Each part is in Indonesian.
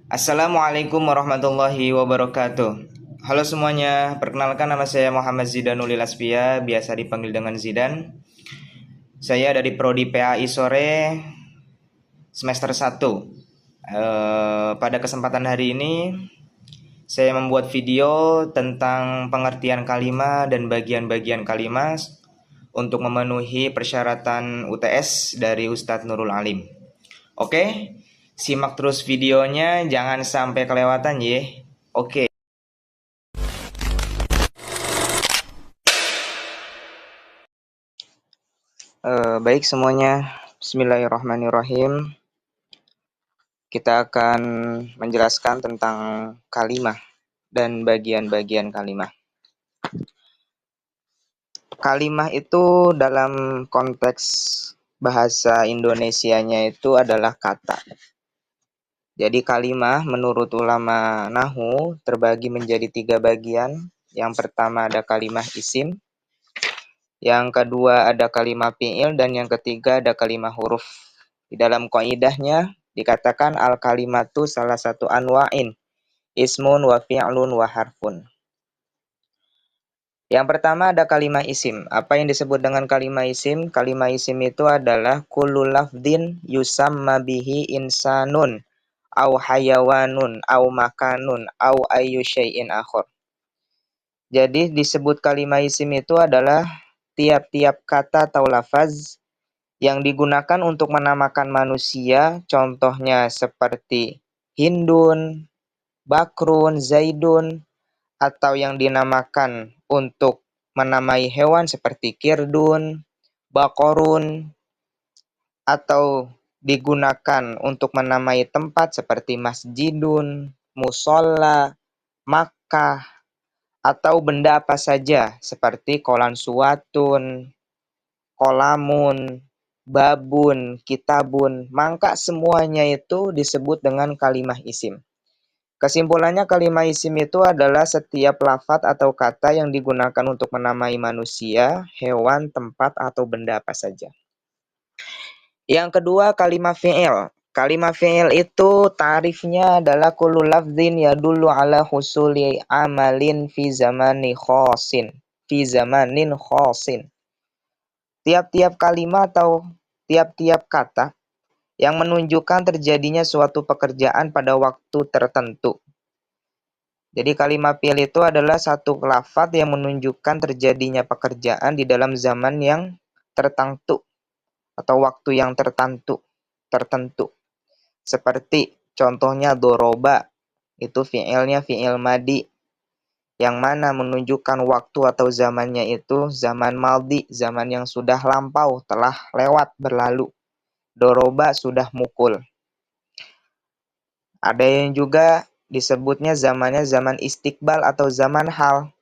Assalamualaikum warahmatullahi wabarakatuh. Halo semuanya, perkenalkan nama saya Muhammad Zidanul Asbia, biasa dipanggil dengan Zidan. Saya dari Prodi PAI Sore semester 1. Pada kesempatan hari ini saya membuat video tentang pengertian kalimat dan bagian-bagian kalimat untuk memenuhi persyaratan UTS dari Ustadz Nurul Alim. Oke, simak terus videonya, jangan sampai kelewatan ya. Oke. Baik semuanya, Bismillahirrahmanirrahim. Kita akan menjelaskan tentang kalimah dan bagian-bagian kalimah. Kalimah itu dalam konteks bahasa Indonesianya itu adalah kata. Jadi kalimah menurut ulama Nahwu terbagi menjadi 3 bagian. Yang pertama ada kalimah isim, yang kedua ada kalimah fi'il, dan yang ketiga ada kalimah huruf. Di dalam qaidahnya dikatakan al-kalimatu salah satu anwa'in, ismun wa fi'lun wa harfun. Yang pertama ada kalimah isim. Apa yang disebut dengan kalimah isim? Kalimah isim itu adalah kullu lafdin yusamma bihi insanun au hayawanun au makanun au ayyu syai'in akhar. Jadi disebut kalimah isim itu adalah tiap-tiap kata atau lafaz yang digunakan untuk menamakan manusia, contohnya seperti Hindun, Bakrun, Zaidun, atau yang dinamakan untuk menamai hewan seperti Kirdun, Bakorun, atau digunakan untuk menamai tempat seperti Masjidun, Musolla, Makkah, atau benda apa saja seperti Kolan Suwatun, Kolamun, Babun, Kitabun, maka semuanya itu disebut dengan kalimah isim. Kesimpulannya kalimah isim itu adalah setiap lafadz atau kata yang digunakan untuk menamai manusia, hewan, tempat, atau benda apa saja. Yang kedua kalimah fi'il. Kalimah fi'il itu tarifnya adalah kullu lafdzin yadullu ala husuli amalin fi zamanin khosin. Tiap-tiap kalimat atau tiap-tiap kata yang menunjukkan terjadinya suatu pekerjaan pada waktu tertentu. Jadi kalimat fi'il itu adalah satu lafadz yang menunjukkan terjadinya pekerjaan di dalam zaman yang tertentu atau waktu yang tertentu. Seperti contohnya doroba, itu fi'ilnya fi'il madi, yang mana menunjukkan waktu atau zamannya itu zaman maldi, zaman yang sudah lampau, telah lewat, berlalu. Doroba sudah mukul. Ada yang juga disebutnya zamannya zaman istiqbal atau zaman hal.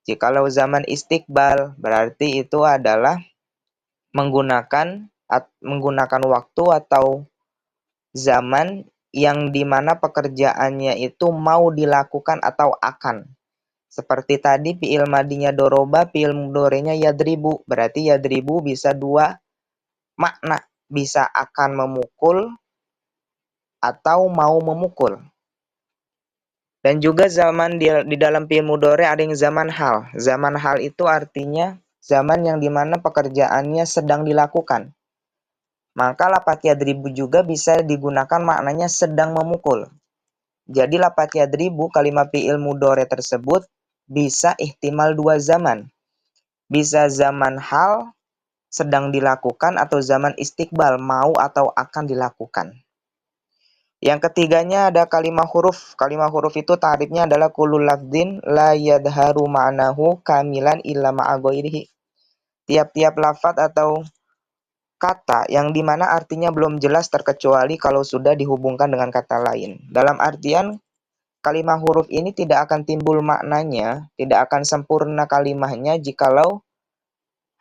Jikalau zaman istiqbal berarti itu adalah menggunakan waktu atau zaman yang dimana pekerjaannya itu mau dilakukan atau akan. Seperti tadi fi'il madinya doroba, fi'il mudhari'nya yadribu. Berarti yadribu bisa 2 makna. Bisa akan memukul atau mau memukul. Dan juga zaman di dalam fi'il mudhari' ada yang zaman hal. Zaman hal itu artinya zaman yang dimana pekerjaannya sedang dilakukan. Maka lafadz yadribu juga bisa digunakan maknanya sedang memukul. Jadi lafadz yadribu kalimat fi'il mudhari' tersebut bisa ihtimal 2 zaman. Bisa zaman hal sedang dilakukan atau zaman istiqbal mau atau akan dilakukan. Yang ketiganya ada kalimah huruf. Kalimah huruf itu tarifnya adalah kullu lafdzin la yadharu ma'nahu kamilan illa ma'a ghairihi. Tiap-tiap lafadz atau kata yang dimana artinya belum jelas terkecuali kalau sudah dihubungkan dengan kata lain. Dalam artian kalimah huruf ini tidak akan timbul maknanya, tidak akan sempurna kalimahnya jikalau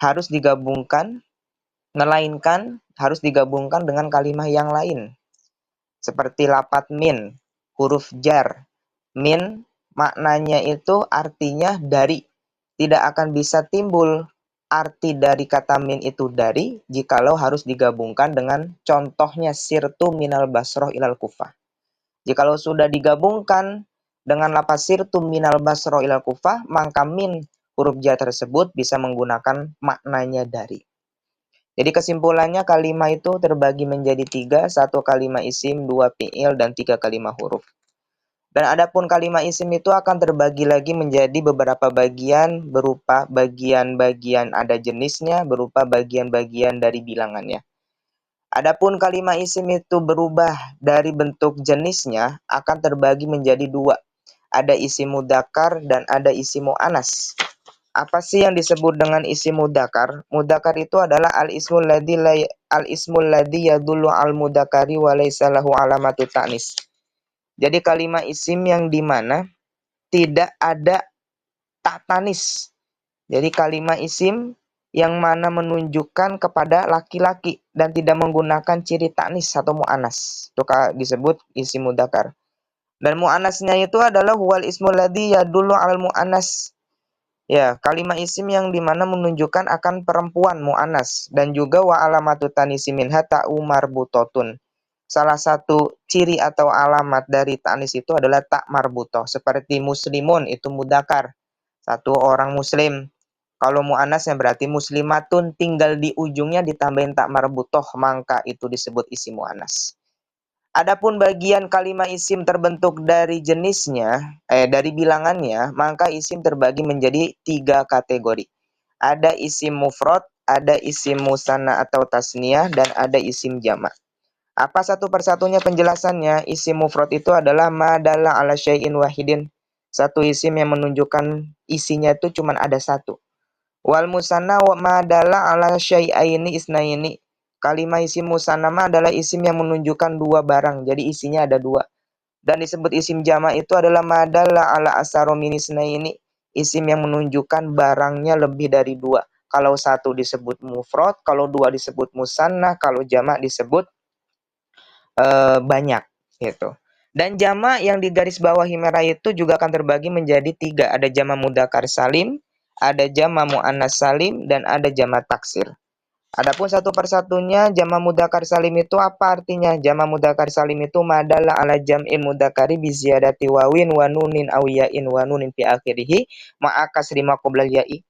harus digabungkan, melainkan harus digabungkan dengan kalimah yang lain. Seperti lafadz min, huruf jar. Min maknanya itu artinya dari. Tidak akan bisa timbul arti dari kata min itu dari jikalau harus digabungkan dengan contohnya sirtu minal basroh ilal kufah. Jikalau sudah digabungkan dengan lafaz sirtu minal basro ilal kufah, maka min huruf ja tersebut bisa menggunakan maknanya dari. Jadi kesimpulannya kalimah itu terbagi menjadi 3, 1 kalimah isim, 2 fi'il, dan 3 kalimah huruf. Dan adapun kalimah isim itu akan terbagi lagi menjadi beberapa bagian berupa bagian-bagian ada jenisnya, berupa bagian-bagian dari bilangannya. Adapun kalimah isim itu berubah dari bentuk jenisnya akan terbagi menjadi 2. Ada isim mudzakkar dan ada isim muannas. Apa sih yang disebut dengan isim mudzakkar? Mudzakkar itu adalah al-ismul ladzi yadullu al mudzakkari wa laysa lahu alamatu ta'nis. Jadi kalimat isim yang dimana tidak ada tak tanis. Jadi kalimat isim yang mana menunjukkan kepada laki-laki dan tidak menggunakan ciri taknis atau mu'anas. Itu disebut isim mudzakkar. Dan mu'anasnya itu adalah huwal ismul ladzi yadullu 'alal mu'annas. Ya, kalimat isim yang dimana menunjukkan akan perempuan mu'anas dan juga wa alamatu tanisi minha ta'u marbutotun. Salah satu ciri atau alamat dari ta'nis itu adalah tak marbutoh. Seperti muslimun itu mudzakkar, satu orang muslim. Kalau mu'annasnya berarti muslimatun, tinggal di ujungnya ditambahin tak marbutoh, maka itu disebut isim mu'annas. Adapun bagian kalimat isim terbentuk dari jenisnya, dari bilangannya, maka isim terbagi menjadi 3 kategori. Ada isim mufrad, ada isim musanna atau tasniyah, dan ada isim jamak. Apa satu persatunya penjelasannya? Isim mufrad itu adalah ma dalla ala syai'in wahidin. Satu isim yang menunjukkan isinya itu cuma ada satu. Wal musanna wa ma dalla ala syai'aini isnaini. Kalimah isim musanna adalah isim yang menunjukkan 2 barang. Jadi isinya ada 2. Dan disebut isim jamak itu adalah ma dalla ala asaro min isnaini. Isim yang menunjukkan barangnya lebih dari 2. Kalau satu disebut mufrad, kalau 2 disebut musanna, kalau jamak disebut banyak gitu. Dan jamak yang di garis bawah merah itu juga akan terbagi menjadi 3. Ada jamak mudzakkar salim, ada jamak muannas salim, dan ada jamak taksir. Adapun satu persatunya jamak mudzakkar salim itu apa artinya? Jamak mudzakkar salim itu madalla ala jam'il mudzakkari bi ziyadati wawin wa nunin aw ya'in wa nunin fi akhirih ma'a kasri ma qabla ya'i.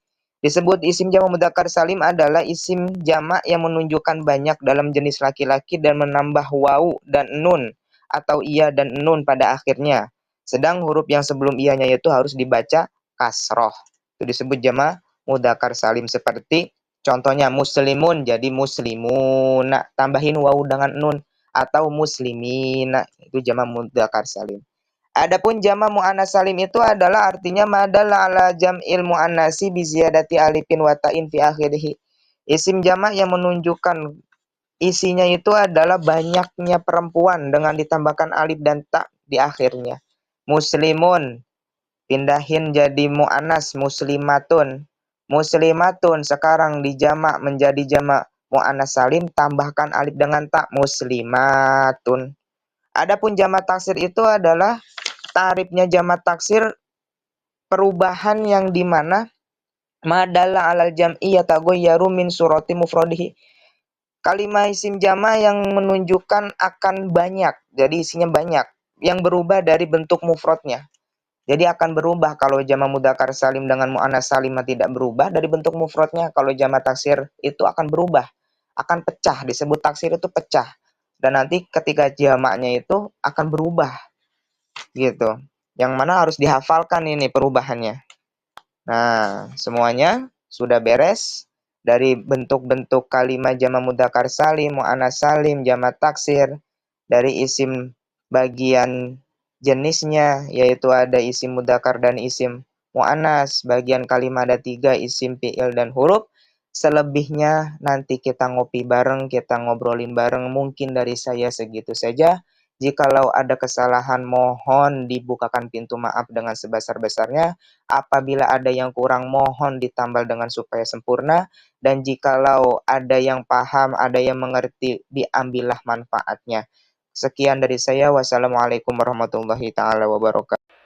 Disebut isim jamak mudzakkar salim adalah isim jamak yang menunjukkan banyak dalam jenis laki-laki dan menambah wawu dan nun atau iya dan nun pada akhirnya. Sedang huruf yang sebelum iyanya itu harus dibaca kasroh. Itu disebut jamak mudzakkar salim seperti contohnya muslimun jadi muslimuna, tambahin wawu dengan nun, atau muslimina, itu jamak mudzakkar salim. Adapun jamak muannas salim itu adalah artinya madalla ala jam'il muannasi bi ziyadati alifin wa ta'in fi akhirih. Isim jamak yang menunjukkan isinya itu adalah banyaknya perempuan dengan ditambahkan alif dan ta di akhirnya. Muslimun pindahin jadi mu'annas muslimatun. Muslimatun sekarang dijamak menjadi jamak mu'annas salim, tambahkan alif dengan ta muslimatun. Adapun jamak taksir itu adalah tarifnya jamak taksir perubahan yang dimana madalla alal jam'i yataghayyaru min surati mufradihi. Kalimah isim jamak yang menunjukkan akan banyak, jadi isinya banyak, yang berubah dari bentuk mufradnya. Jadi akan berubah kalau jamak mudzakkar salim dengan muannas salim tidak berubah dari bentuk mufradnya. Kalau jamak taksir itu akan berubah, akan pecah, disebut taksir itu pecah. Dan nanti ketika jamaknya itu akan berubah gitu. Yang mana harus dihafalkan ini perubahannya. Nah, semuanya sudah beres dari bentuk-bentuk kalimat jamak mudzakkar salim, muannas salim, jamak taksir, dari isim bagian jenisnya, yaitu ada isim mudzakkar dan isim muannas. Bagian kalimat ada 3, isim, fi'il, dan huruf. Selebihnya nanti kita ngopi bareng, kita ngobrolin bareng. Mungkin dari saya segitu saja. Jikalau ada kesalahan, mohon dibukakan pintu maaf dengan sebesar-besarnya. Apabila ada yang kurang, mohon ditambal dengan supaya sempurna. Dan jikalau ada yang paham, ada yang mengerti, diambillah manfaatnya. Sekian dari saya. Wassalamualaikum warahmatullahi taala wabarakatuh.